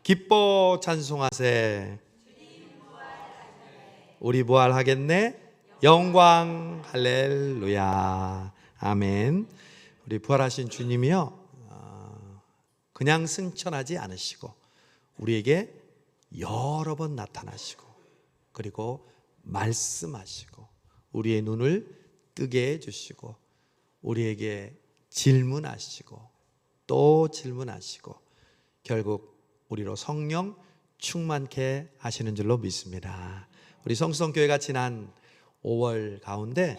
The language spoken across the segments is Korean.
기뻐 찬송하세. 우리 부활하겠네. 영광 할렐루야. 아멘. 우리 부활하신 주님이요, 그냥 승천하지 않으시고 우리에게 여러 번 나타나시고, 그리고 말씀하시고, 우리의 눈을 뜨게 해주시고, 우리에게 질문하시고 또 질문하시고, 결국 우리로 성령 충만케 하시는 줄로 믿습니다. 우리 성수동교회가 지난 5월 가운데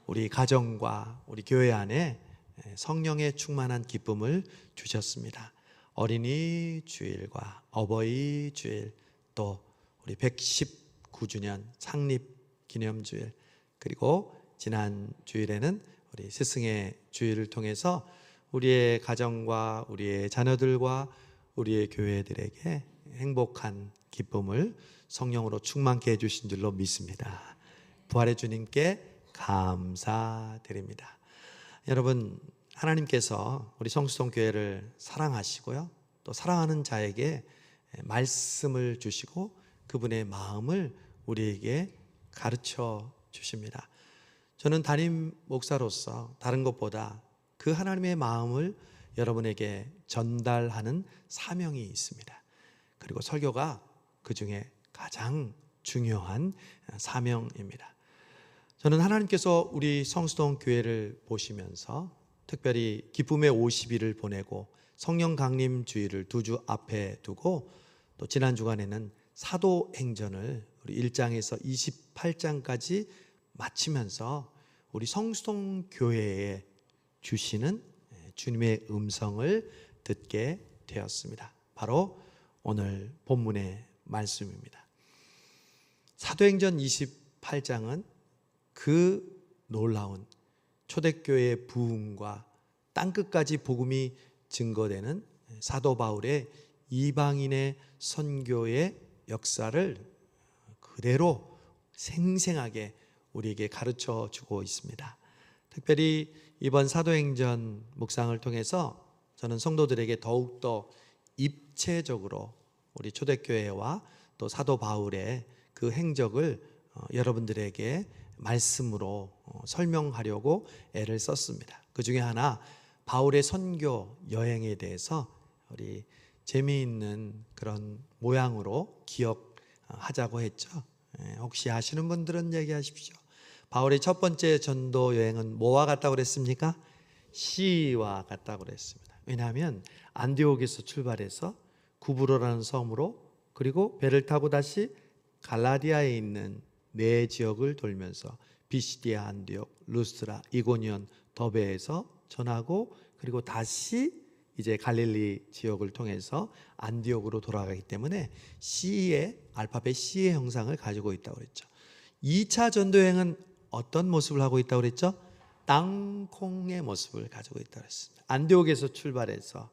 우리 가정과 우리 교회 안에 성령의 충만한 기쁨을 주셨습니다. 어린이 주일과 어버이 주일, 또 우리 119주년 창립 기념주일, 그리고 지난 주일에는 우리 스승의 주일을 통해서 우리의 가정과 우리의 자녀들과 우리의 교회들에게 행복한 기쁨을 성령으로 충만케 해주신 줄로 믿습니다. 부활의 주님께 감사드립니다. 여러분, 하나님께서 우리 성수동교회를 사랑하시고요, 또 사랑하는 자에게 말씀을 주시고 그분의 마음을 우리에게 가르쳐 주십니다. 저는 담임 목사로서 다른 것보다 그 하나님의 마음을 여러분에게 전달하는 사명이 있습니다. 그리고 설교가 그 중에 가장 중요한 사명입니다. 저는 하나님께서 우리 성수동 교회를 보시면서 특별히 기쁨의 50일을 보내고 성령 강림 주일을 2주 앞에 두고, 또 지난 주간에는 사도행전을 우리 1장에서 28장까지 마치면서 우리 성수동 교회에 주시는 주님의 음성을 듣게 되었습니다. 바로 오늘 본문의 말씀입니다. 사도행전 28장은 그 놀라운 초대교회의 부흥과 땅끝까지 복음이 증거되는 사도 바울의 이방인의 선교의 역사를 그대로 생생하게 우리에게 가르쳐 주고 있습니다. 특별히 이번 사도행전 묵상을 통해서 저는 성도들에게 더욱더 입체적으로 우리 초대교회와 또 사도 바울의 그 행적을 여러분들에게 말씀으로 설명하려고 애를 썼습니다. 그 중에 하나, 바울의 선교 여행에 대해서 우리 재미있는 그런 모양으로 기억하자고 했죠. 혹시 아시는 분들은 얘기하십시오. 바울의 첫 번째 전도 여행은 뭐와 같다고 그랬습니까? 시와 같다고 그랬습니다. 왜냐하면 안디옥에서 출발해서 구브로라는 섬으로, 그리고 배를 타고 다시 갈라디아에 있는 네 지역을 돌면서 비시디아, 안디옥, 루스트라, 이고니온, 더베에서 전하고, 그리고 다시 이제 갈릴리 지역을 통해서 안디옥으로 돌아가기 때문에 C의 알파벳 C의 형상을 가지고 있다고 그랬죠. 2차 전도여행은 어떤 모습을 하고 있다고 그랬죠? 땅콩의 모습을 가지고 있다고 그랬습니다. 안디옥에서 출발해서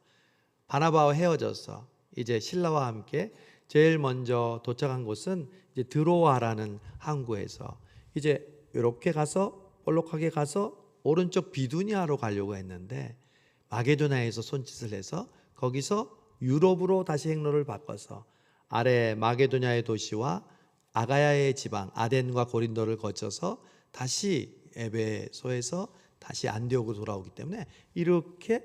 바나바와 헤어져서 이제 신라와 함께 제일 먼저 도착한 곳은 이제 드로아라는 항구에서 이제 이렇게 가서 볼록하게 가서 오른쪽 비두니아로 가려고 했는데, 마게도냐에서 손짓을 해서 거기서 유럽으로 다시 행로를 바꿔서 아래 마게도냐의 도시와 아가야의 지방 아덴과 고린도를 거쳐서 다시 에베소에서 다시 안디옥으로 돌아오기 때문에 이렇게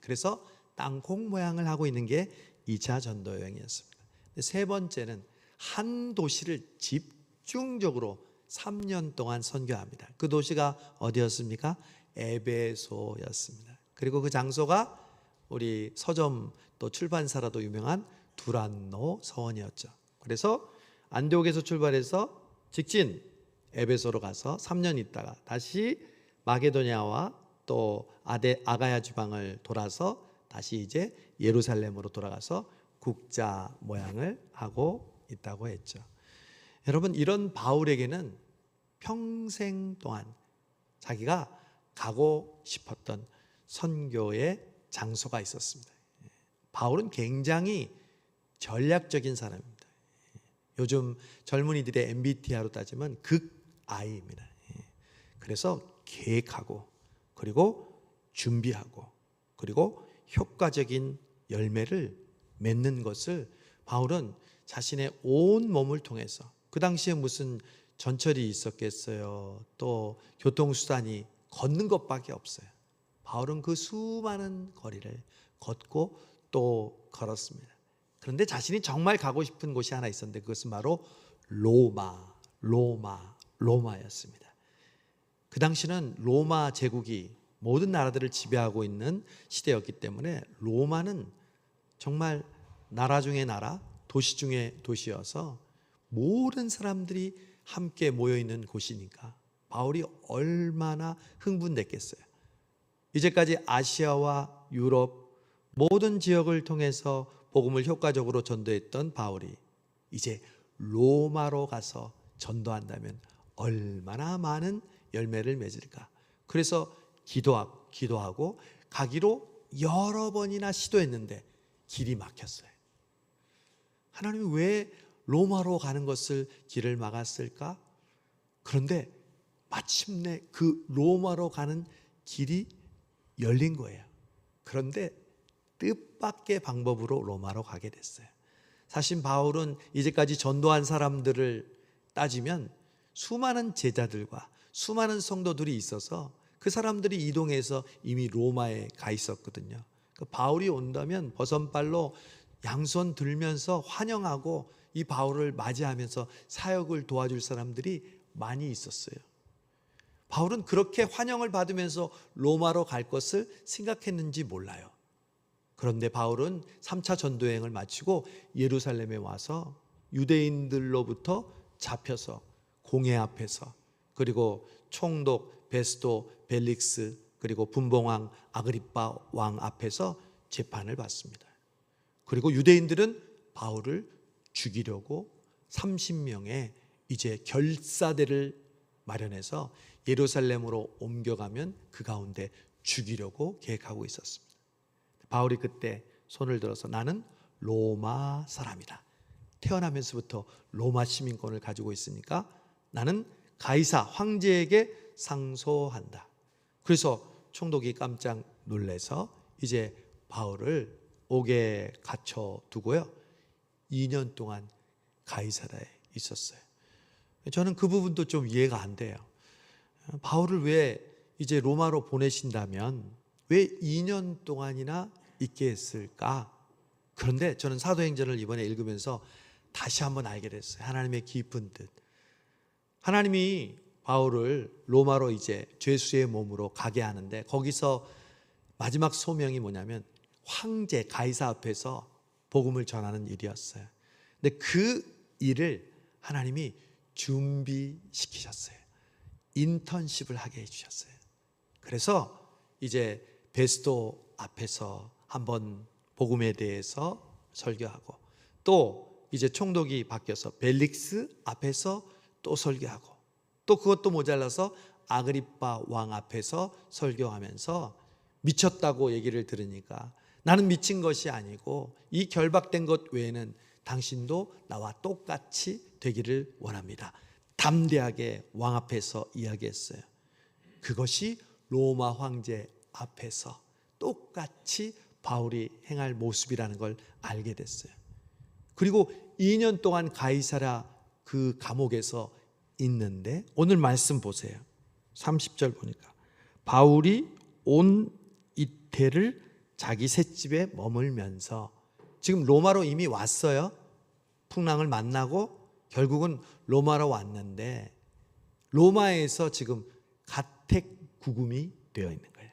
그래서 땅콩 모양을 하고 있는 게 2차 전도 여행이었습니다. 세 번째는 한 도시를 집중적으로 3년 동안 선교합니다. 그 도시가 어디였습니까? 에베소였습니다. 그리고 그 장소가 우리 서점 또 출판사라도 유명한 두란노 서원이었죠. 그래서 안디옥에서 출발해서 직진 에베소로 가서 3년 있다가 다시 마게도냐와 또 아가야 지방을 돌아서 다시 이제 예루살렘으로 돌아가서 국자 모양을 하고 있다고 했죠. 여러분, 이런 바울에게는 평생 동안 자기가 가고 싶었던 선교의 장소가 있었습니다. 바울은 굉장히 전략적인 사람입니다. 요즘 젊은이들의 MBTI로 따지면 극I입니다. 그래서 계획하고, 그리고 준비하고, 그리고 효과적인 열매를 맺는 것을 바울은 자신의 온 몸을 통해서, 그 당시에 무슨 전철이 있었겠어요. 또 교통수단이 걷는 것밖에 없어요. 바울은 그 수많은 거리를 걷고 또 걸었습니다. 그런데 자신이 정말 가고 싶은 곳이 하나 있었는데 그것은 바로 로마였습니다. 그 당시는 로마 제국이 모든 나라들을 지배하고 있는 시대였기 때문에 로마는 정말 나라 중의 나라, 도시 중의 도시여서 모든 사람들이 함께 모여있는 곳이니까 바울이 얼마나 흥분됐겠어요. 이제까지 아시아와 유럽 모든 지역을 통해서 복음을 효과적으로 전도했던 바울이 이제 로마로 가서 전도한다면 얼마나 많은 열매를 맺을까. 그래서 기도하고 가기로 여러 번이나 시도했는데 길이 막혔어요. 하나님이 왜 로마로 가는 것을 길을 막았을까? 그런데 마침내 그 로마로 가는 길이 열린 거예요. 그런데 뜻밖의 방법으로 로마로 가게 됐어요. 사실 바울은 이제까지 전도한 사람들을 따지면 수많은 제자들과 수많은 성도들이 있어서 그 사람들이 이동해서 이미 로마에 가 있었거든요. 바울이 온다면 버선발로 양손 들면서 환영하고 이 바울을 맞이하면서 사역을 도와줄 사람들이 많이 있었어요. 바울은 그렇게 환영을 받으면서 로마로 갈 것을 생각했는지 몰라요. 그런데 바울은 3차 전도여행을 마치고 예루살렘에 와서 유대인들로부터 잡혀서 공회 앞에서, 그리고 총독 베스도 벨릭스, 그리고 분봉왕 아그리빠 왕 앞에서 재판을 받습니다. 그리고 유대인들은 바울을 죽이려고 30명의 이제 결사대를 마련해서 예루살렘으로 옮겨가면 그 가운데 죽이려고 계획하고 있었습니다. 바울이 그때 손을 들어서 나는 로마 사람이다. 태어나면서부터 로마 시민권을 가지고 있으니까 나는 가이사 황제에게 상소한다. 그래서 총독이 깜짝 놀라서 이제 바울을 옥에 갇혀두고요 2년 동안 가이사라에 있었어요. 저는 그 부분도 좀 이해가 안 돼요. 바울을 왜 이제 로마로 보내신다면 왜 2년 동안이나 있게 했을까? 그런데 저는 사도행전을 이번에 읽으면서 다시 한번 알게 됐어요. 하나님의 깊은 뜻. 하나님이 바울을 로마로 이제 죄수의 몸으로 가게 하는데 거기서 마지막 소명이 뭐냐면 황제 가이사 앞에서 복음을 전하는 일이었어요. 근데 그 일을 하나님이 준비시키셨어요. 인턴십을 하게 해주셨어요. 그래서 이제 베스도 앞에서 한번 복음에 대해서 설교하고, 또 이제 총독이 바뀌어서 벨릭스 앞에서 또 설교하고, 또 그것도 모자라서 아그리빠 왕 앞에서 설교하면서 미쳤다고 얘기를 들으니까 나는 미친 것이 아니고 이 결박된 것 외에는 당신도 나와 똑같이 되기를 원합니다. 담대하게 왕 앞에서 이야기했어요. 그것이 로마 황제 앞에서 똑같이 바울이 행할 모습이라는 걸 알게 됐어요. 그리고 2년 동안 가이사라 그 감옥에서 있는데 오늘 말씀 보세요. 30절 보니까 바울이 온 이태를 자기 셋집에 머물면서, 지금 로마로 이미 왔어요. 풍랑을 만나고 결국은 로마로 왔는데 로마에서 지금 가택구금이 되어 있는 거예요.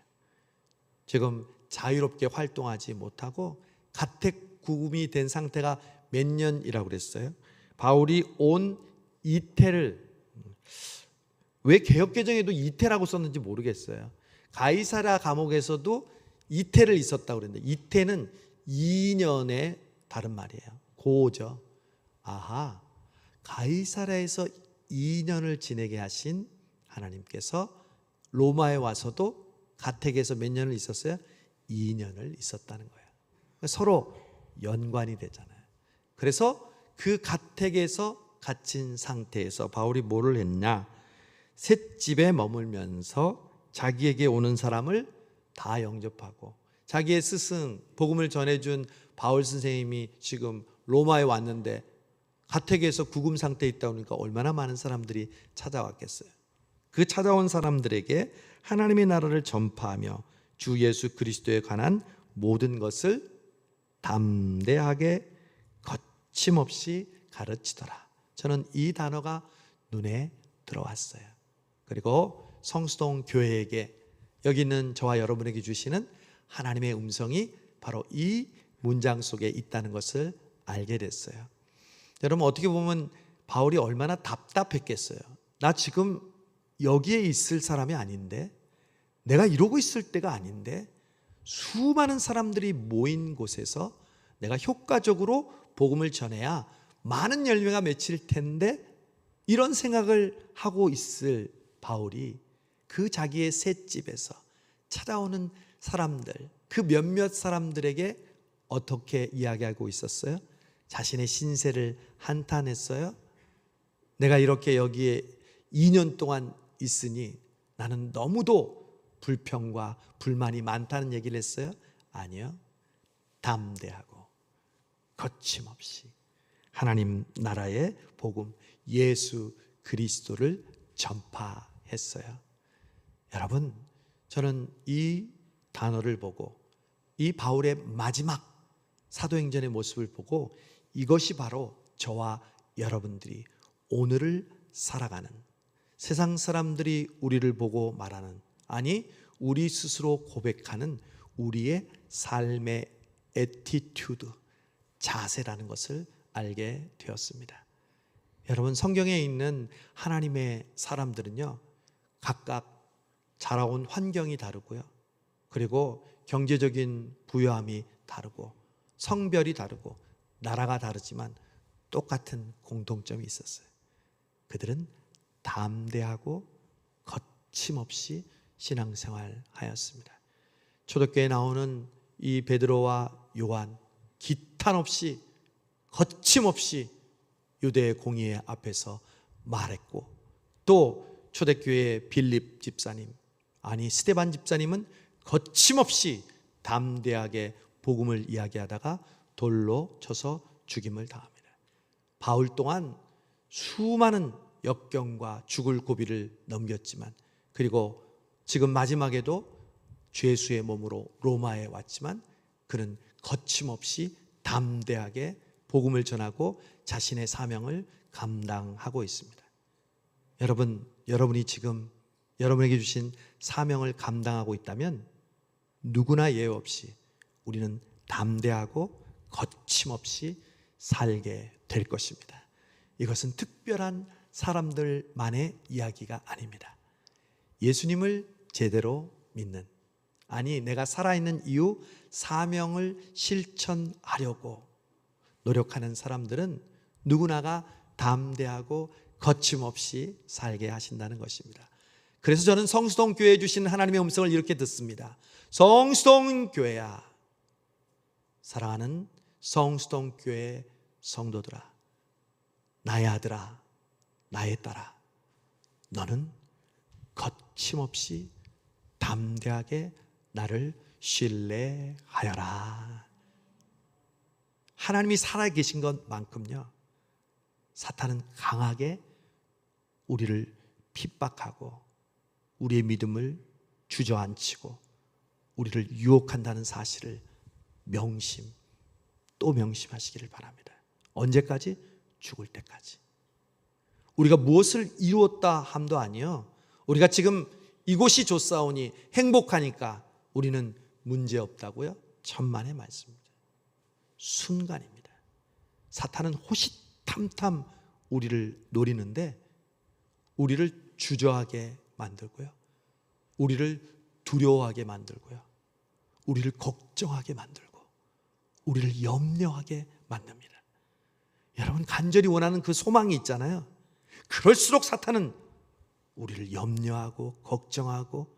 지금 자유롭게 활동하지 못하고 가택구금이 된 상태가 몇 년이라고 그랬어요? 바울이 온 이태를, 왜 개역개정에도 이태라고 썼는지 모르겠어요. 가이사라 감옥에서도 이태를 있었다고 그랬는데 이태는 2년의 다른 말이에요. 고죠. 아하, 가이사라에서 2년을 지내게 하신 하나님께서 로마에 와서도 가택에서 몇 년을 있었어요? 2년을 있었다는 거예요. 서로 연관이 되잖아요. 그래서 그 가택에서 갇힌 상태에서 바울이 뭐를 했냐? 셋집에 머물면서 자기에게 오는 사람을 다 영접하고 자기의 스승, 복음을 전해준 바울 선생님이 지금 로마에 왔는데 가택에서 구금 상태에 있다 보니까 얼마나 많은 사람들이 찾아왔겠어요. 그 찾아온 사람들에게 하나님의 나라를 전파하며 주 예수 그리스도에 관한 모든 것을 담대하게 거침없이 가르치더라. 저는 이 단어가 눈에 들어왔어요. 그리고 성수동 교회에게, 여기 있는 저와 여러분에게 주시는 하나님의 음성이 바로 이 문장 속에 있다는 것을 알게 됐어요. 여러분, 어떻게 보면 바울이 얼마나 답답했겠어요. 나 지금 여기에 있을 사람이 아닌데, 내가 이러고 있을 때가 아닌데, 수많은 사람들이 모인 곳에서 내가 효과적으로 복음을 전해야 많은 열매가 맺힐 텐데, 이런 생각을 하고 있을 바울이 그 자기의 셋집에서 찾아오는 사람들, 그 몇몇 사람들에게 어떻게 이야기하고 있었어요? 자신의 신세를 한탄했어요. 내가 이렇게 여기에 2년 동안 있으니 나는 너무도 불평과 불만이 많다는 얘기를 했어요? 아니요. 담대하고 거침없이 하나님 나라의 복음 예수 그리스도를 전파했어요. 여러분, 저는 이 단어를 보고 이 바울의 마지막 사도행전의 모습을 보고 이것이 바로 저와 여러분들이 오늘을 살아가는, 세상 사람들이 우리를 보고 말하는, 아니 우리 스스로 고백하는 우리의 삶의 애티튜드, 자세라는 것을 알게 되었습니다. 여러분, 성경에 있는 하나님의 사람들은요, 각각 자라온 환경이 다르고요, 그리고 경제적인 부유함이 다르고 성별이 다르고 나라가 다르지만 똑같은 공통점이 있었어요. 그들은 담대하고 거침없이 신앙생활 하였습니다. 초대교회에 나오는 이 베드로와 요한, 기탄 없이 거침없이 유대의 공의 앞에서 말했고, 또 초대교회의 빌립 집사님, 아니 스데반 집사님은 거침없이 담대하게 복음을 이야기하다가 돌로 쳐서 죽임을 당합니다. 바울 또한 수많은 역경과 죽을 고비를 넘겼지만, 그리고 지금 마지막에도 죄수의 몸으로 로마에 왔지만 그는 거침없이 담대하게 복음을 전하고 자신의 사명을 감당하고 있습니다. 여러분, 여러분이 지금 여러분에게 주신 사명을 감당하고 있다면 누구나 예외 없이 우리는 담대하고 거침없이 살게 될 것입니다. 이것은 특별한 사람들만의 이야기가 아닙니다. 예수님을 제대로 믿는, 아니 내가 살아있는 이유 사명을 실천하려고 노력하는 사람들은 누구나가 담대하고 거침없이 살게 하신다는 것입니다. 그래서 저는 성수동 교회에 주신 하나님의 음성을 이렇게 듣습니다. 성수동 교회야, 사랑하는 성수동 교회 성도들아, 나의 아들아, 나의 딸아, 너는 거침없이 담대하게 나를 신뢰하여라. 하나님이 살아계신 것만큼요, 사탄은 강하게 우리를 핍박하고 우리의 믿음을 주저앉히고 우리를 유혹한다는 사실을 명심 또 명심하시기를 바랍니다. 언제까지? 죽을 때까지. 우리가 무엇을 이루었다 함도 아니요, 우리가 지금 이곳이 좋사오니 행복하니까 우리는 문제없다고요? 천만의 말씀입니다. 순간입니다. 사탄은 호시탐탐 우리를 노리는데 우리를 주저하게 만들고요, 우리를 두려워하게 만들고요, 우리를 걱정하게 만들고 우리를 염려하게 만듭니다. 여러분, 간절히 원하는 그 소망이 있잖아요. 그럴수록 사탄은 우리를 염려하고 걱정하고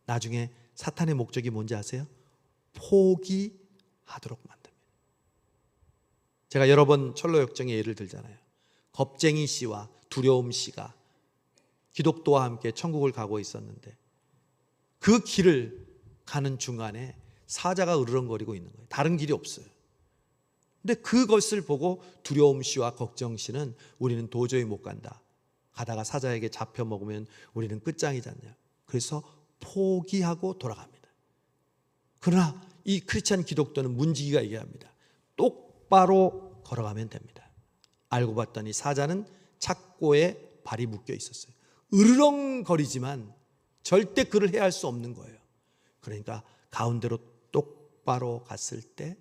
나중에 사탄의 목적이 뭔지 아세요? 포기하도록 만듭니다. 제가 여러 번 철로역정의 예를 들잖아요. 겁쟁이 씨와 두려움 씨가 기독도와 함께 천국을 가고 있었는데 그 길을 가는 중간에 사자가 으르렁거리고 있는 거예요. 다른 길이 없어요. 근데 그것을 보고 두려움 씨와 걱정 씨는 우리는 도저히 못 간다. 가다가 사자에게 잡혀 먹으면 우리는 끝장이지 않냐. 그래서 포기하고 돌아갑니다. 그러나 이 크리스찬 기독교는 문지기가 얘기합니다. 똑바로 걸어가면 됩니다. 알고 봤더니 사자는 착고에 발이 묶여 있었어요. 으르렁거리지만 절대 그를 해할 수 없는 거예요. 그러니까 가운데로 똑바로 갔을 때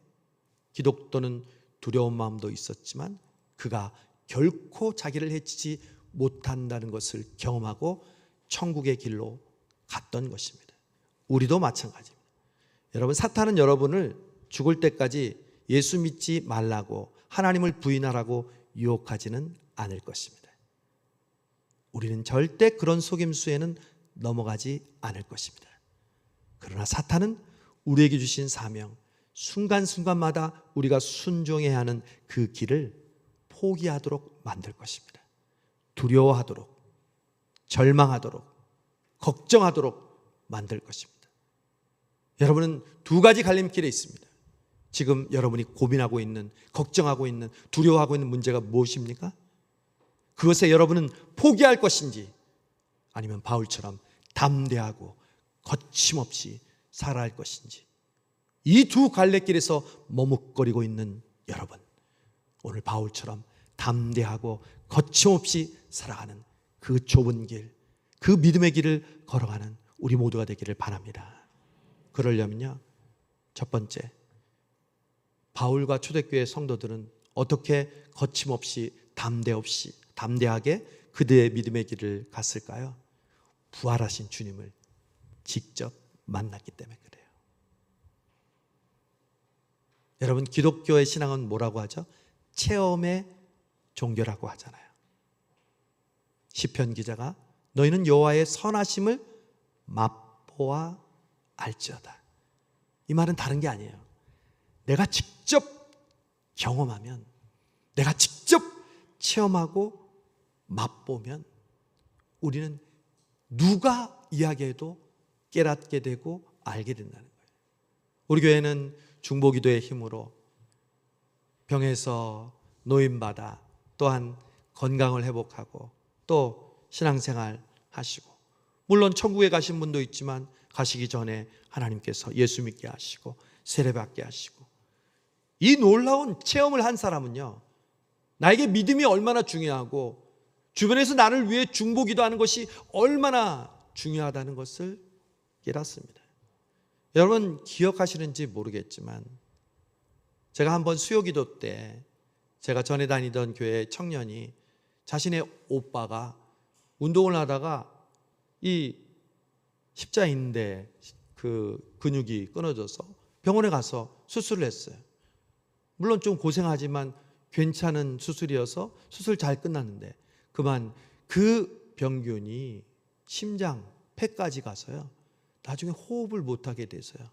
기독교는 두려운 마음도 있었지만 그가 결코 자기를 해치지 못한다는 것을 경험하고 천국의 길로 갔던 것입니다. 우리도 마찬가지입니다. 여러분, 사탄은 여러분을 죽을 때까지 예수 믿지 말라고, 하나님을 부인하라고 유혹하지는 않을 것입니다. 우리는 절대 그런 속임수에는 넘어가지 않을 것입니다. 그러나 사탄은 우리에게 주신 사명, 순간순간마다 우리가 순종해야 하는 그 길을 포기하도록 만들 것입니다. 두려워하도록, 절망하도록, 걱정하도록 만들 것입니다. 여러분은 두 가지 갈림길에 있습니다. 지금 여러분이 고민하고 있는, 걱정하고 있는, 두려워하고 있는 문제가 무엇입니까? 그것에 여러분은 포기할 것인지 아니면 바울처럼 담대하고 거침없이 살아야 할 것인지, 이 두 갈래길에서 머뭇거리고 있는 여러분, 오늘 바울처럼 담대하고 거침없이 살아가는 그 좁은 길, 그 믿음의 길을 걸어가는 우리 모두가 되기를 바랍니다. 그러려면요, 첫 번째, 바울과 초대교회 성도들은 어떻게 거침없이 담대하게 그들의 믿음의 길을 갔을까요? 부활하신 주님을 직접 만났기 때문에 그래요. 여러분, 기독교의 신앙은 뭐라고 하죠? 체험의 종교라고 하잖아요. 시편 기자가 너희는 여호와의 선하심을 맛보아 알지어다. 이 말은 다른 게 아니에요. 내가 직접 경험하면, 내가 직접 체험하고 맛보면 우리는 누가 이야기해도 깨닫게 되고 알게 된다는 거예요. 우리 교회는 중보기도의 힘으로 병에서 노임받아 또한 건강을 회복하고 또 신앙생활 하시고, 물론 천국에 가신 분도 있지만 가시기 전에 하나님께서 예수 믿게 하시고 세례받게 하시고, 이 놀라운 체험을 한 사람은요, 나에게 믿음이 얼마나 중요하고 주변에서 나를 위해 중보기도하는 것이 얼마나 중요하다는 것을 깨닫습니다. 여러분 기억하시는지 모르겠지만 제가 한번 수요기도 때 제가 전에 다니던 교회 청년이 자신의 오빠가 운동을 하다가 이 십자인대 그 근육이 끊어져서 병원에 가서 수술을 했어요. 물론 좀 고생하지만 괜찮은 수술이어서 수술 잘 끝났는데 그만 그 병균이 심장, 폐까지 가서요, 나중에 호흡을 못하게 돼서요,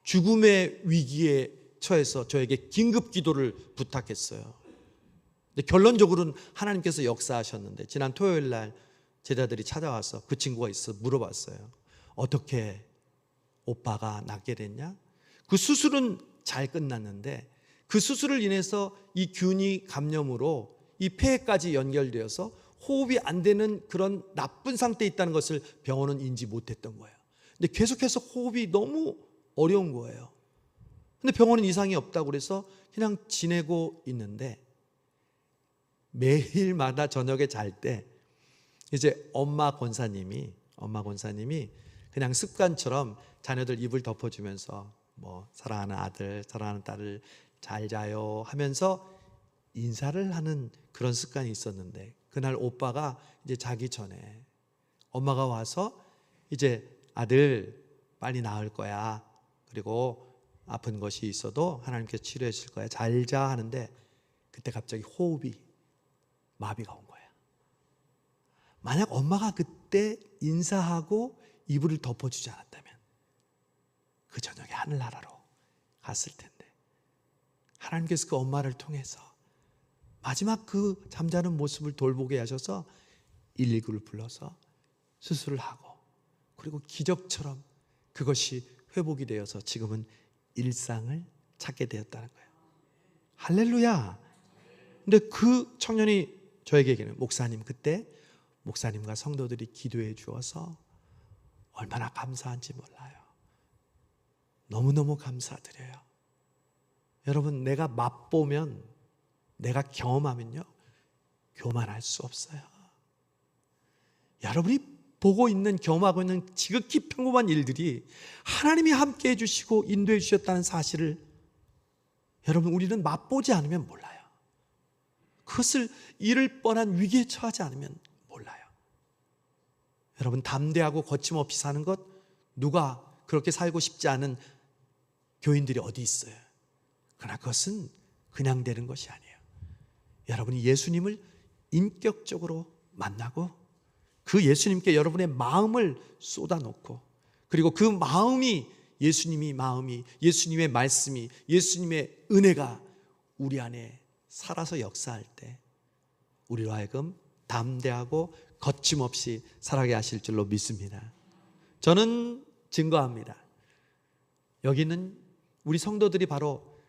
죽음의 위기에 처해서 저에게 긴급 기도를 부탁했어요. 근데 결론적으로는 하나님께서 역사하셨는데 지난 토요일 날 제자들이 찾아와서 그 친구가 있어 물어봤어요. 어떻게 오빠가 낫게 됐냐? 그 수술은 잘 끝났는데 그 수술을 인해서 이 균이 감염으로 이 폐까지 연결되어서 호흡이 안 되는 그런 나쁜 상태에 있다는 것을 병원은 인지 못했던 거예요. 근데 계속해서 호흡이 너무 어려운 거예요. 근데 병원은 이상이 없다고 그래서 그냥 지내고 있는데 매일마다 저녁에 잘 때 이제 엄마 권사님이 그냥 습관처럼 자녀들 입을 덮어주면서 뭐 사랑하는 아들, 사랑하는 딸을 잘 자요 하면서 인사를 하는 그런 습관이 있었는데, 그날 오빠가 이제 자기 전에 엄마가 와서 이제 아들 빨리 나을 거야, 그리고 아픈 것이 있어도 하나님께서 치료해 주실 거야, 잘 자 하는데 그때 갑자기 호흡이 마비가 온 거야. 만약 엄마가 그때 인사하고 이불을 덮어주지 않았다면 그 저녁에 하늘나라로 갔을 텐데, 하나님께서 그 엄마를 통해서 마지막 그 잠자는 모습을 돌보게 하셔서 119를 불러서 수술을 하고, 그리고 기적처럼 그것이 회복이 되어서 지금은 일상을 찾게 되었다는 거예요. 할렐루야. 근데 그 청년이 저에게 얘기해요. 목사님, 그때 목사님과 성도들이 기도해 주어서 얼마나 감사한지 몰라요. 너무너무 감사드려요. 여러분, 내가 맛보면, 내가 경험하면요, 교만할 수 없어요. 여러분이 보고 있는, 경험하고 있는 지극히 평범한 일들이 하나님이 함께 해주시고 인도해 주셨다는 사실을 여러분, 우리는 맛보지 않으면 몰라요. 그것을 잃을 뻔한 위기에 처하지 않으면 몰라요. 여러분, 담대하고 거침없이 사는 것, 누가 그렇게 살고 싶지 않은 교인들이 어디 있어요? 그러나 그것은 그냥 되는 것이 아니에요. 여러분이 예수님을 인격적으로 만나고 그 예수님께 여러분의 마음을 쏟아놓고, 그리고 그 마음이 예수님의 말씀이, 예수님의 은혜가 우리 안에 살아서 역사할 때 우리로 하여금 담대하고 거침없이 살아가게 하실 줄로 믿습니다. 저는 증거합니다. 여기는 우리 성도들이 바로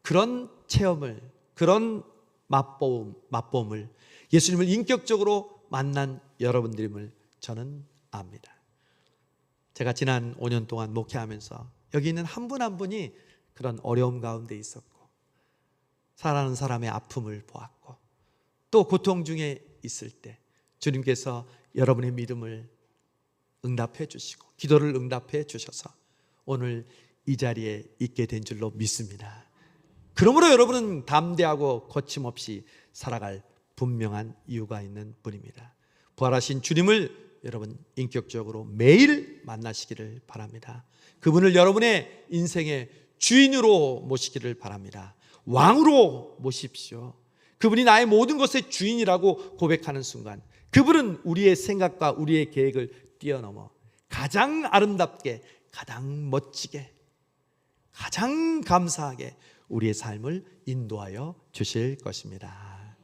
그런 체험을, 그런 맛보험을, 예수님을 인격적으로 만난 여러분들임을 저는 압니다. 제가 지난 5년 동안 목회하면서 여기 있는 한 분 한 분이 그런 어려움 가운데 있었고, 사랑하는 사람의 아픔을 보았고, 또 고통 중에 있을 때 주님께서 여러분의 믿음을 응답해 주시고 기도를 응답해 주셔서 오늘 이 자리에 있게 된 줄로 믿습니다. 그러므로 여러분은 담대하고 거침없이 살아갈 분명한 이유가 있는 분입니다. 부활하신 주님을 여러분 인격적으로 매일 만나시기를 바랍니다. 그분을 여러분의 인생의 주인으로 모시기를 바랍니다. 왕으로 모십시오. 그분이 나의 모든 것의 주인이라고 고백하는 순간, 그분은 우리의 생각과 우리의 계획을 뛰어넘어 가장 아름답게, 가장 멋지게, 가장 감사하게 우리의 삶을 인도하여 주실 것입니다.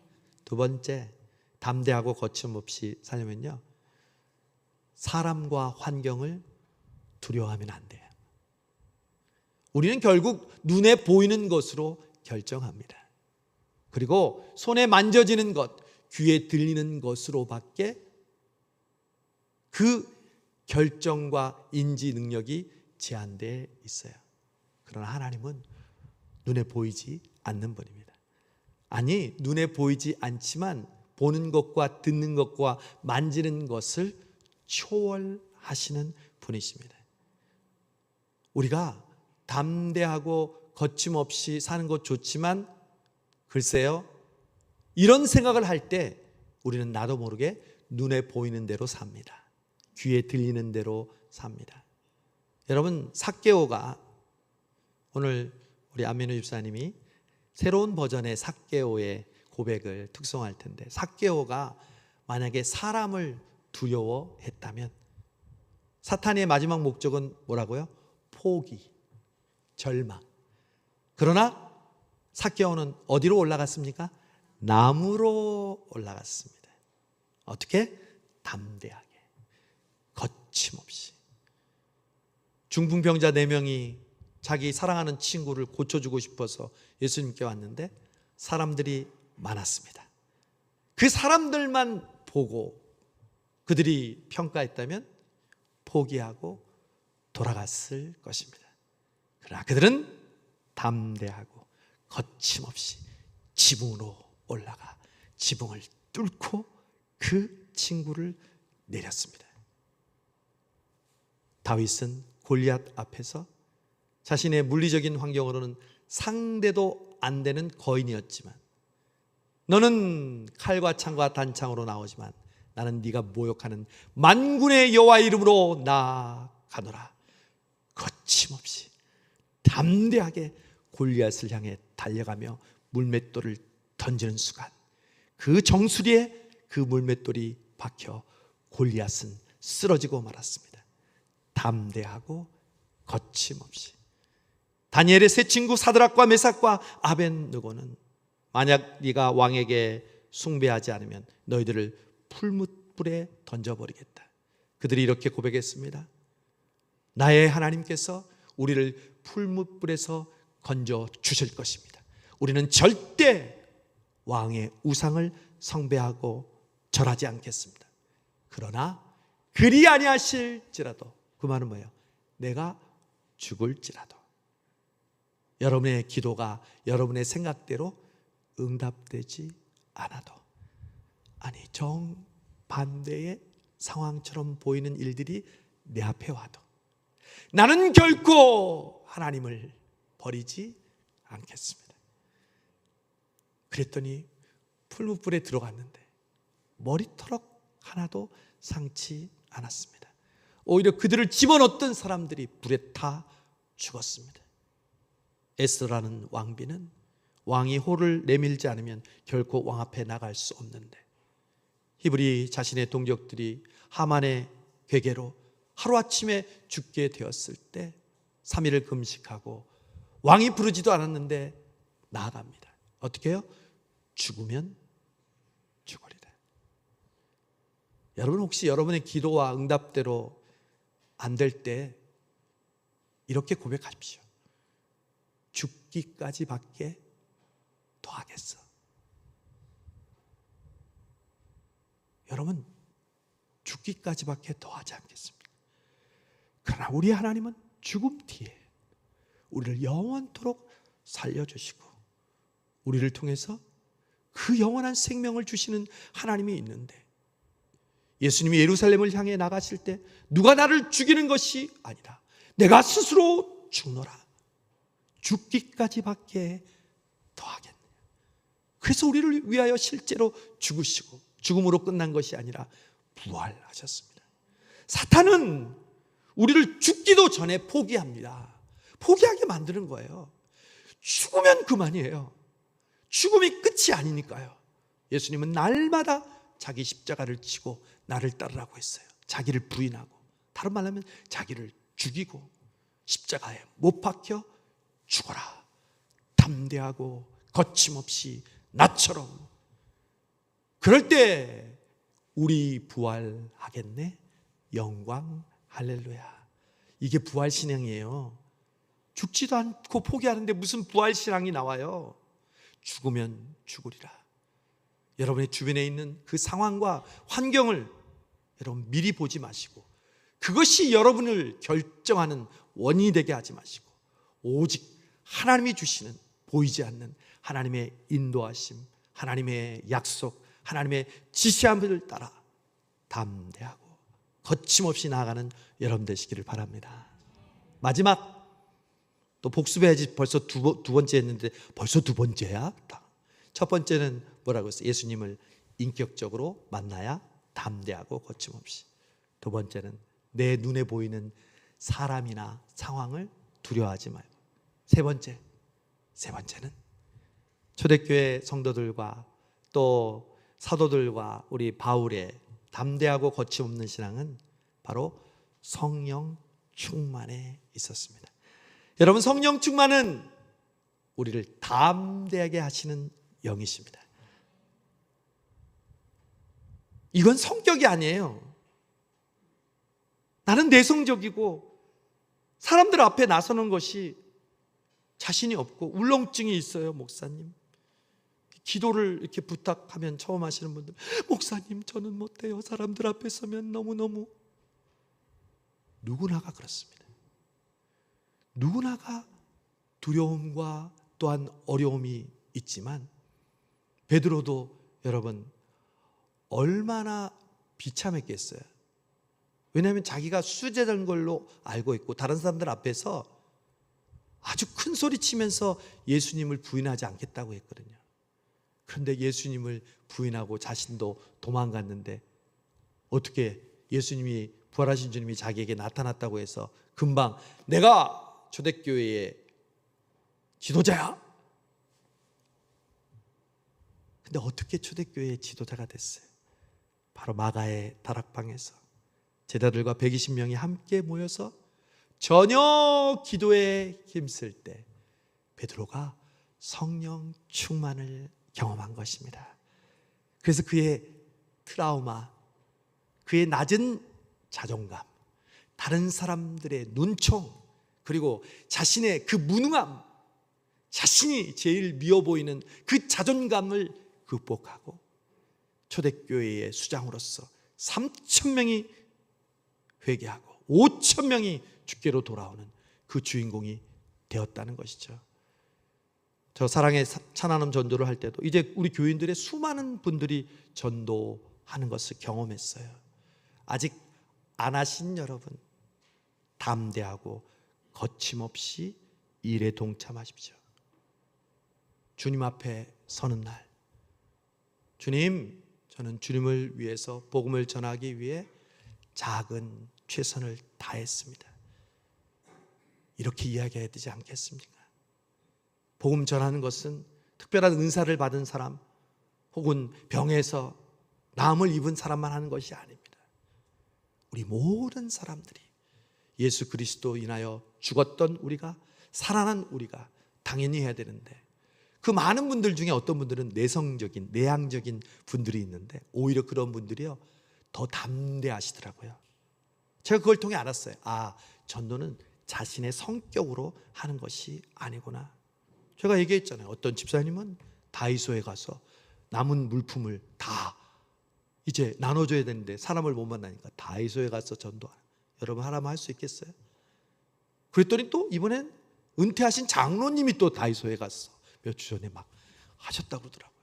두 번째, 담대하고 거침없이 살려면요, 사람과 환경을 두려워하면 안 돼요. 우리는 결국 눈에 보이는 것으로 결정합니다. 그리고 손에 만져지는 것, 귀에 들리는 것으로밖에 그 결정과 인지 능력이 제한되어 있어요. 그러나 하나님은 눈에 보이지 않는 분입니다. 아니, 눈에 보이지 않지만 보는 것과 듣는 것과 만지는 것을 초월하시는 분이십니다. 우리가 담대하고 거침없이 사는 것 좋지만, 글쎄요, 이런 생각을 할 때 우리는 나도 모르게 눈에 보이는 대로 삽니다. 귀에 들리는 대로 삽니다. 여러분, 삭개오가, 오늘 우리 안민우 집사님이 새로운 버전의 삭개오의 고백을 특송할 텐데, 삭개오가 만약에 사람을 두려워했다면 사탄의 마지막 목적은 뭐라고요? 포기, 절망. 그러나 삭개오는 어디로 올라갔습니까? 나무로 올라갔습니다. 어떻게? 담대하게, 거침없이. 중풍병자 4명이 자기 사랑하는 친구를 고쳐주고 싶어서 예수님께 왔는데 사람들이 많았습니다. 그 사람들만 보고 그들이 평가했다면 포기하고 돌아갔을 것입니다. 그러나 그들은 담대하고 거침없이 지붕으로 올라가 지붕을 뚫고 그 친구를 내렸습니다. 다윗은 골리앗 앞에서 자신의 물리적인 환경으로는 상대도 안 되는 거인이었지만, 너는 칼과 창과 단창으로 나오지만 나는 네가 모욕하는 만군의 여호와의 이름으로 나아가노라. 거침없이 담대하게 골리앗을 향해 달려가며 물맷돌을 던지는 순간, 그 정수리에 그 물맷돌이 박혀 골리앗은 쓰러지고 말았습니다. 담대하고 거침없이. 다니엘의 세 친구 사드락과 메삭과 아벤느고는 만약 네가 왕에게 숭배하지 않으면 너희들을 풀무불에 던져버리겠다. 그들이 이렇게 고백했습니다. 나의 하나님께서 우리를 풀무불에서 건져 주실 것입니다. 우리는 절대 왕의 우상을 숭배하고 절하지 않겠습니다. 그러나 그리 아니하실지라도, 그 말은 뭐예요? 내가 죽을지라도 여러분의 기도가 여러분의 생각대로 응답되지 않아도, 아니 정반대의 상황처럼 보이는 일들이 내 앞에 와도 나는 결코 하나님을 버리지 않겠습니다. 그랬더니 풀무불에 들어갔는데 머리털럭 하나도 상치 않았습니다. 오히려 그들을 집어넣었던 사람들이 불에 타 죽었습니다. 에스라는 왕비는 왕이 호를 내밀지 않으면 결코 왕 앞에 나갈 수 없는데, 히브리 자신의 동족들이 하만의 괴계로 하루아침에 죽게 되었을 때 3일을 금식하고 왕이 부르지도 않았는데 나아갑니다. 어떻게 해요? 죽으면 죽으리라. 여러분, 혹시 여러분의 기도와 응답대로 안 될 때 이렇게 고백하십시오. 죽기까지 밖에 더 하겠어. 여러분, 죽기까지 밖에 더 하지 않겠습니까? 그러나 우리 하나님은 죽음 뒤에 우리를 영원토록 살려주시고 우리를 통해서 그 영원한 생명을 주시는 하나님이 있는데, 예수님이 예루살렘을 향해 나가실 때 누가 나를 죽이는 것이 아니라 내가 스스로 죽노라. 죽기까지 밖에 더 하겠느냐. 그래서 우리를 위하여 실제로 죽으시고 죽음으로 끝난 것이 아니라 부활하셨습니다. 사탄은 우리를 죽기도 전에 포기합니다. 포기하게 만드는 거예요. 죽으면 그만이에요. 죽음이 끝이 아니니까요. 예수님은 날마다 자기 십자가를 지고 나를 따르라고 했어요. 자기를 부인하고, 다른 말로 하면 자기를 죽이고 십자가에 못 박혀 죽어라. 담대하고 거침없이 나처럼. 그럴 때 우리 부활하겠네. 영광 할렐루야. 이게 부활신앙이에요. 죽지도 않고 포기하는데 무슨 부활신앙이 나와요. 죽으면 죽으리라. 여러분의 주변에 있는 그 상황과 환경을 여러분 미리 보지 마시고, 그것이 여러분을 결정하는 원인이 되게 하지 마시고, 오직 하나님이 주시는 보이지 않는 하나님의 인도하심, 하나님의 약속, 하나님의 지시함을 따라 담대하고 거침없이 나아가는 여러분 되시기를 바랍니다. 마지막, 또 복습해야지. 벌써 두 번째 했는데 벌써 두 번째야? 첫 번째는 뭐라고 했어요? 예수님을 인격적으로 만나야 담대하고 거침없이. 두 번째는 내 눈에 보이는 사람이나 상황을 두려워하지 말고. 세 번째는 초대교회 성도들과 또 사도들과 우리 바울의 담대하고 거침없는 신앙은 바로 성령 충만에 있었습니다. 여러분, 성령 충만은 우리를 담대하게 하시는 영이십니다. 이건 성격이 아니에요. 나는 내성적이고 사람들 앞에 나서는 것이 자신이 없고 울렁증이 있어요. 목사님, 기도를 이렇게 부탁하면 처음 하시는 분들, 목사님 저는 못해요. 사람들 앞에 서면 너무너무. 누구나가 그렇습니다. 누구나가 두려움과 또한 어려움이 있지만, 베드로도 여러분 얼마나 비참했겠어요. 왜냐하면 자기가 수제된 걸로 알고 있고 다른 사람들 앞에서 아주 큰 소리 치면서 예수님을 부인하지 않겠다고 했거든요. 그런데 예수님을 부인하고 자신도 도망갔는데, 어떻게 예수님이, 부활하신 주님이 자기에게 나타났다고 해서 금방 내가 초대교회의 지도자야? 근데 어떻게 초대교회의 지도자가 됐어요? 바로 마가의 다락방에서 제자들과 120명이 함께 모여서 저녁 기도에 힘쓸 때 베드로가 성령 충만을 경험한 것입니다. 그래서 그의 트라우마, 그의 낮은 자존감, 다른 사람들의 눈총, 그리고 자신의 그 무능함, 자신이 제일 미워 보이는 그 자존감을 극복하고 초대교회의 수장으로서 3,000명이 회개하고 5,000명이 주께로 돌아오는 그 주인공이 되었다는 것이죠. 저 사랑의 찬양함 전도를 할 때도 이제 우리 교인들의 수많은 분들이 전도하는 것을 경험했어요. 아직 안 하신 여러분, 담대하고 거침없이 일에 동참하십시오. 주님 앞에 서는 날, 주님, 저는 주님을 위해서 복음을 전하기 위해 작은 최선을 다했습니다. 이렇게 이야기해야 되지 않겠습니까? 복음 전하는 것은 특별한 은사를 받은 사람 혹은 병에서 나음을 입은 사람만 하는 것이 아닙니다. 우리 모든 사람들이 예수 그리스도 인하여 죽었던 우리가, 살아난 우리가 당연히 해야 되는데, 그 많은 분들 중에 어떤 분들은 내성적인, 내향적인 분들이 있는데 오히려 그런 분들이요 더 담대하시더라고요. 제가 그걸 통해 알았어요. 아, 전도는 자신의 성격으로 하는 것이 아니구나. 제가 얘기했잖아요. 어떤 집사님은 다이소에 가서 남은 물품을 다 이제 나눠줘야 되는데 사람을 못 만나니까 다이소에 가서 전도하라. 여러분 하라면 할 수 있겠어요? 그랬더니 또 이번엔 은퇴하신 장로님이 또 다이소에 갔어. 몇 주 전에 막 하셨다고 그러더라고요.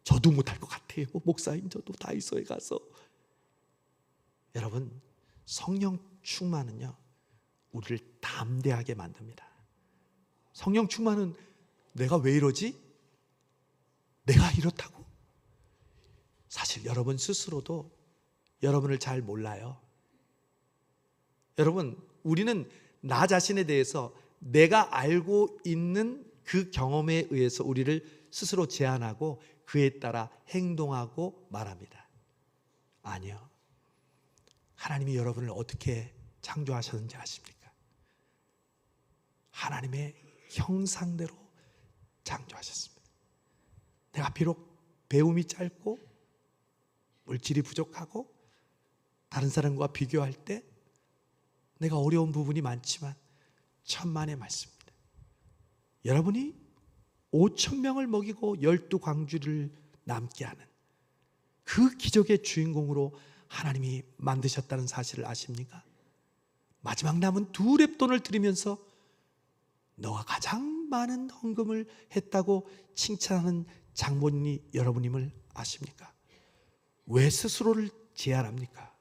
저도 못할 것 같아요. 목사님, 저도 다이소에 가서. 여러분, 성령 충만은요 우리를 담대하게 만듭니다. 성령 충만은 내가 왜 이러지? 내가 이렇다고? 사실 여러분 스스로도 여러분을 잘 몰라요. 여러분, 우리는 나 자신에 대해서 내가 알고 있는 그 경험에 의해서 우리를 스스로 제한하고 그에 따라 행동하고 말합니다. 아니요. 하나님이 여러분을 어떻게 창조하셨는지 아십니까? 하나님의 형상대로 창조하셨습니다. 내가 비록 배움이 짧고 물질이 부족하고 다른 사람과 비교할 때 내가 어려운 부분이 많지만 천만의 말씀입니다. 여러분이 5,000명을 먹이고 12광주를 남게 하는 그 기적의 주인공으로 하나님이 만드셨다는 사실을 아십니까? 마지막 남은 2렙돈을 드리면서 너가 가장 많은 헌금을 했다고 칭찬하는 장본인이 여러분임을 아십니까? 왜 스스로를 제한합니까?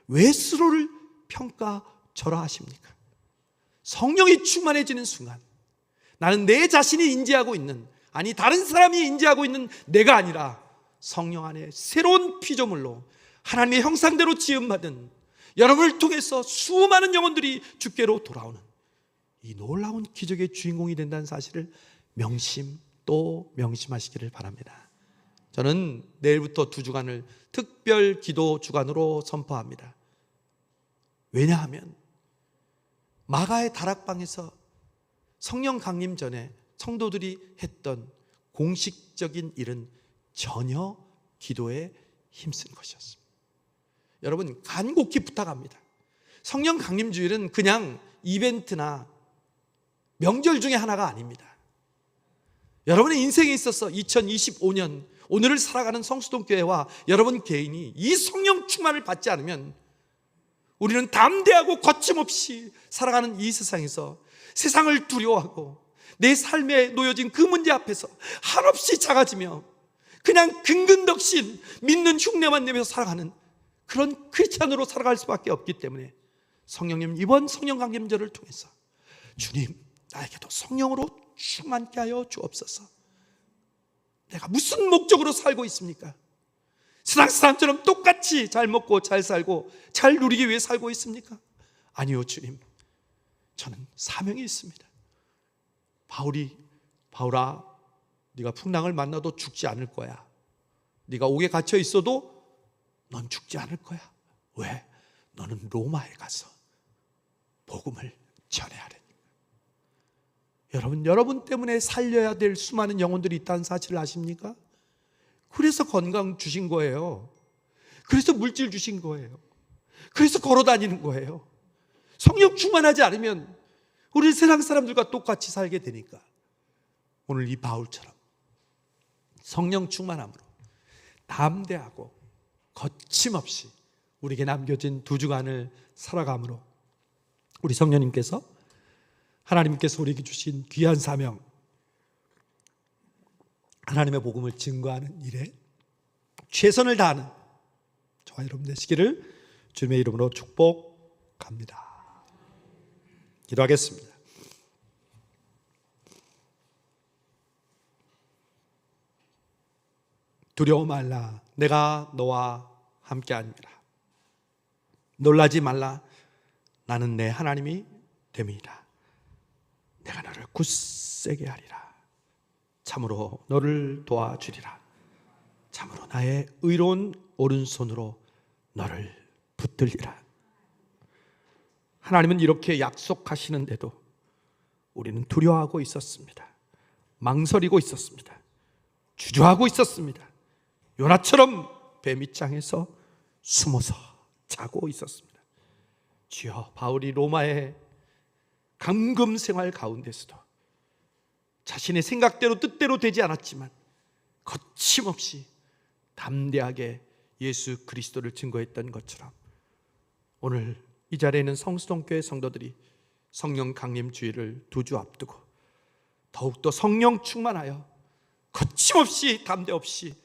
왜 스스로를 평가절하하십니까? 성령이 충만해지는 순간 나는 내 자신이 인지하고 있는, 아니 다른 사람이 인지하고 있는 내가 아니라 성령 안에 새로운 피조물로 하나님의 형상대로 지음받은 여러분을 통해서 수많은 영혼들이 주께로 돌아오는 이 놀라운 기적의 주인공이 된다는 사실을 또 명심하시기를 바랍니다. 저는 내일부터 2주간을 특별 기도 주간으로 선포합니다. 왜냐하면 마가의 다락방에서 성령 강림 전에 성도들이 했던 공식적인 일은 전혀 기도에 힘쓴 것이었습니다. 여러분, 간곡히 부탁합니다. 성령 강림 주일은 그냥 이벤트나 명절 중에 하나가 아닙니다. 여러분의 인생에 있어서 2025년 오늘을 살아가는 성수동교회와 여러분 개인이 이 성령 충만을 받지 않으면 우리는 담대하고 거침없이 살아가는 이 세상에서 세상을 두려워하고 내 삶에 놓여진 그 문제 앞에서 한없이 작아지며 그냥 근근덕신 믿는 흉내만 내면서 살아가는 그런 크리스찬으로 살아갈 수밖에 없기 때문에 성령님, 이번 성령 강림절을 통해서 주님, 나에게도 성령으로 충만케 하여 주옵소서. 내가 무슨 목적으로 살고 있습니까? 세상 사람처럼 똑같이 잘 먹고 잘 살고 잘 누리기 위해 살고 있습니까? 아니요, 주님, 저는 사명이 있습니다. 바울아, 네가 풍랑을 만나도 죽지 않을 거야. 네가 옥에 갇혀 있어도 넌 죽지 않을 거야. 왜? 너는 로마에 가서 복음을 전해야 하려니까. 여러분 때문에 살려야 될 수많은 영혼들이 있다는 사실을 아십니까? 그래서 건강 주신 거예요. 그래서 물질 주신 거예요. 그래서 걸어 다니는 거예요. 성령 충만하지 않으면 우리 세상 사람들과 똑같이 살게 되니까 오늘 이 바울처럼 성령 충만함으로 담대하고 거침없이 우리에게 남겨진 두 주간을 살아감으로 우리 성령님께서 하나님께서 우리에게 주신 귀한 사명, 하나님의 복음을 증거하는 일에 최선을 다하는 저와 여러분 되시기를 주님의 이름으로 축복합니다. 기도하겠습니다. 두려워 말라, 내가 너와 함께하니라. 놀라지 말라, 나는 내 하나님이 됨이니라. 내가 너를 굳세게 하리라. 참으로 너를 도와주리라. 참으로 나의 의로운 오른손으로 너를 붙들리라. 하나님은 이렇게 약속하시는데도 우리는 두려워하고 있었습니다. 망설이고 있었습니다. 주저하고 있었습니다. 요나처럼 배 밑장에서 숨어서 자고 있었습니다. 주여, 바울이 로마의 감금 생활 가운데서도 자신의 생각대로 뜻대로 되지 않았지만 거침없이 담대하게 예수 그리스도를 증거했던 것처럼 오늘 이 자리에 있는 성수동교회 성도들이 성령 강림 주일을 두 주 앞두고 더욱더 성령 충만하여 거침없이 담대 없이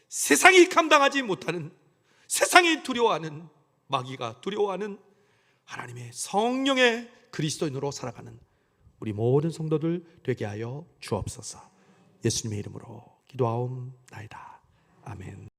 세상이 감당하지 못하는, 세상이 두려워하는, 마귀가 두려워하는 하나님의 성령의 그리스도인으로 살아가는 우리 모든 성도들 되게 하여 주옵소서. 예수님의 이름으로 기도하옵나이다. 아멘.